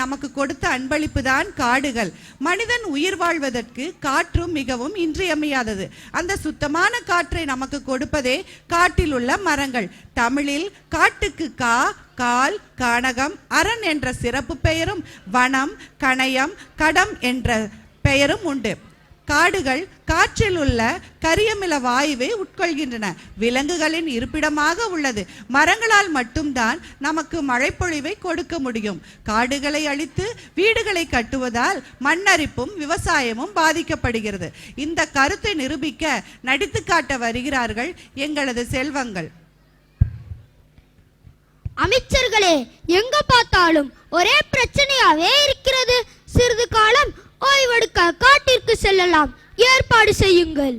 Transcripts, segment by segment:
நமக்கு கொடுத்த அன்பளிப்பு தான் காடுகள். மனிதன் உயிர் வாழ்வதற்கு காற்றும் மிகவும் இன்றியமையாதது. அந்த சுத்தமான காற்றை நமக்கு கொடுப்பதே காட்டில் உள்ள மரங்கள். தமிழில் காட்டுக்கு கா, கால், கானகம், அரண் என்ற சிறப்பு பெயரும் வனம், கணயம், கடம் என்ற பெயரும் உண்டு. காடுகள் காற்றில் உள்ள கரியமில வாயுவை உட்கொள்கின்றன. விலங்குகளின் இருப்பிடமாக உள்ளது. மரங்களால் மட்டும்தான் நமக்கு மழைப்பொழிவை கொடுக்க முடியும். காடுகளை அழித்து வீடுகளை கட்டுவதால் மண்ணரிப்பும் விவசாயமும் பாதிக்கப்படுகிறது. இந்த கருத்தை நிரூபிக்க நடித்து காட்ட வருகிறார்கள் எங்களது செல்வங்கள். அமைச்சர்களே, எங்க பார்த்தாலும் ஒரே பிரச்சனையாவே இருக்கிறது. சிறிது காலம் ஓய்வெடுக்க காட்டிற்கு செல்லலாம், ஏற்பாடு செய்யுங்கள்.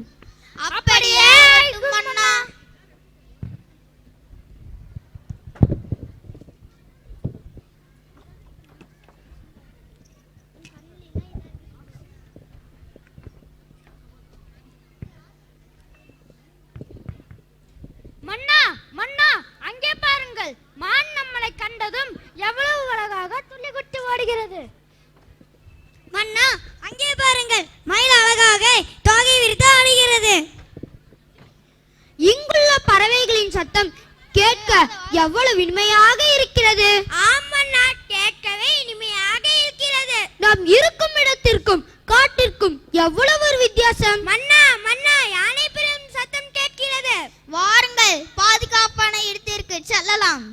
அப்படியே மன்னா. மன்னா, மன்னா, அங்கே பாருங்கள். மான் நம்மளை கண்டதும் எவ்வளவு அழகாக துள்ளி குட்டி ஓடுகிறது. மன்னா, அங்கே பாருங்கள். மயில் அழகாக தோகை விரித்து ஆடுகிறது. இங்குள்ள பறவைகளின் சத்தம் கேட்க எவ்வளவு இனிமையாக இருக்கிறது. ஆமண்ணா, கேட்கவே இனிமையாக இருக்கிறது. நாம் இருக்கும் இடத்திற்கும் காட்டிற்கும் எவ்வளவு ஒரு வித்தியாசம். மன்னா, மன்னா, யானை பெரும் சத்தம் கேட்கிறது. வாருங்கள், பாதுகாப்பான இடத்திற்கு செல்லலாம்.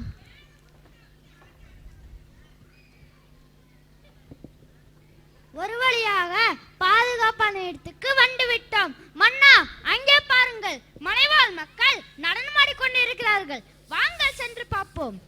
ஒரு வழியாக பாதுகாப்பான இடத்துக்கு வந்து விட்டோம். மன்னா, அங்கே பாருங்கள். மலைவாழ் மக்கள் நடனமாடி கொண்டிருக்கிறார்கள். வாங்கள் சென்று பார்ப்போம்.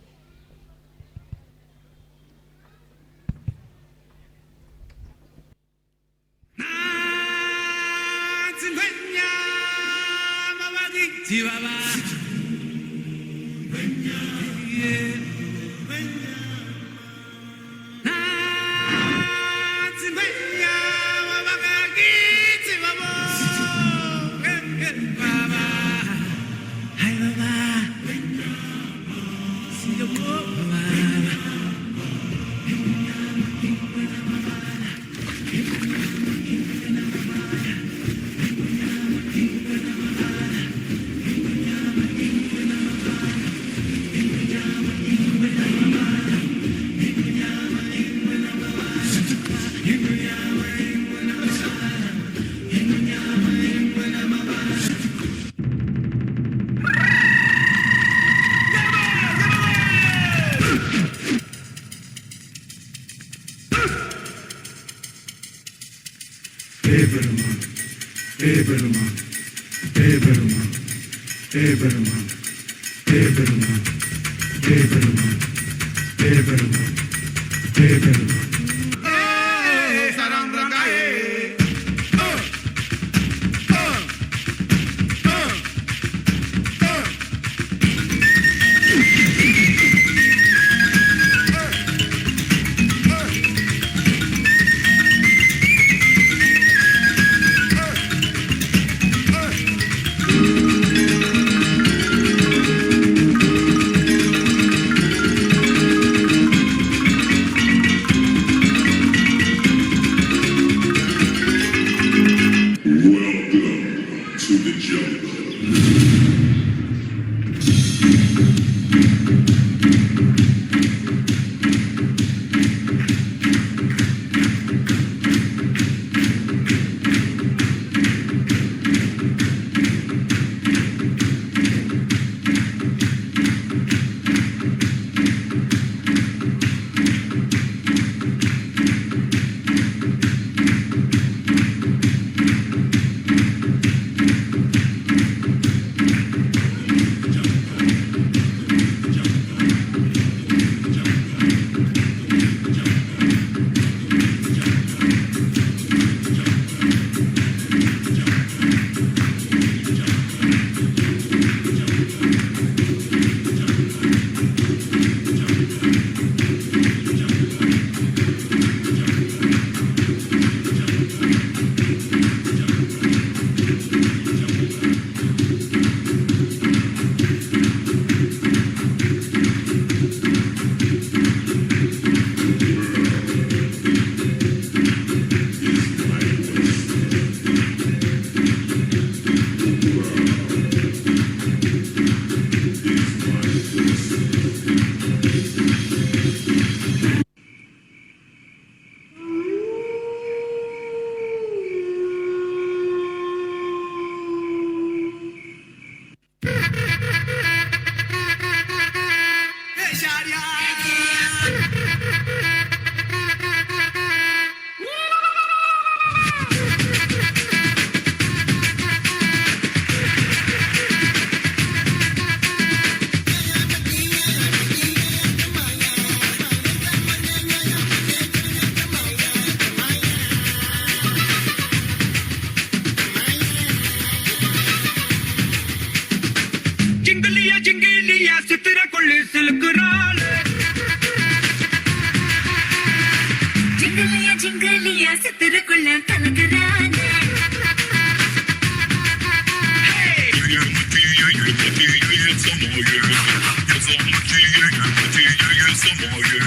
ஜிங்கிலியா சித்திர கொள்ளு சிலுக்குறாள் ஜிங்கிலியா சித்திர கொள்ளு கலக்குறாள் Some more,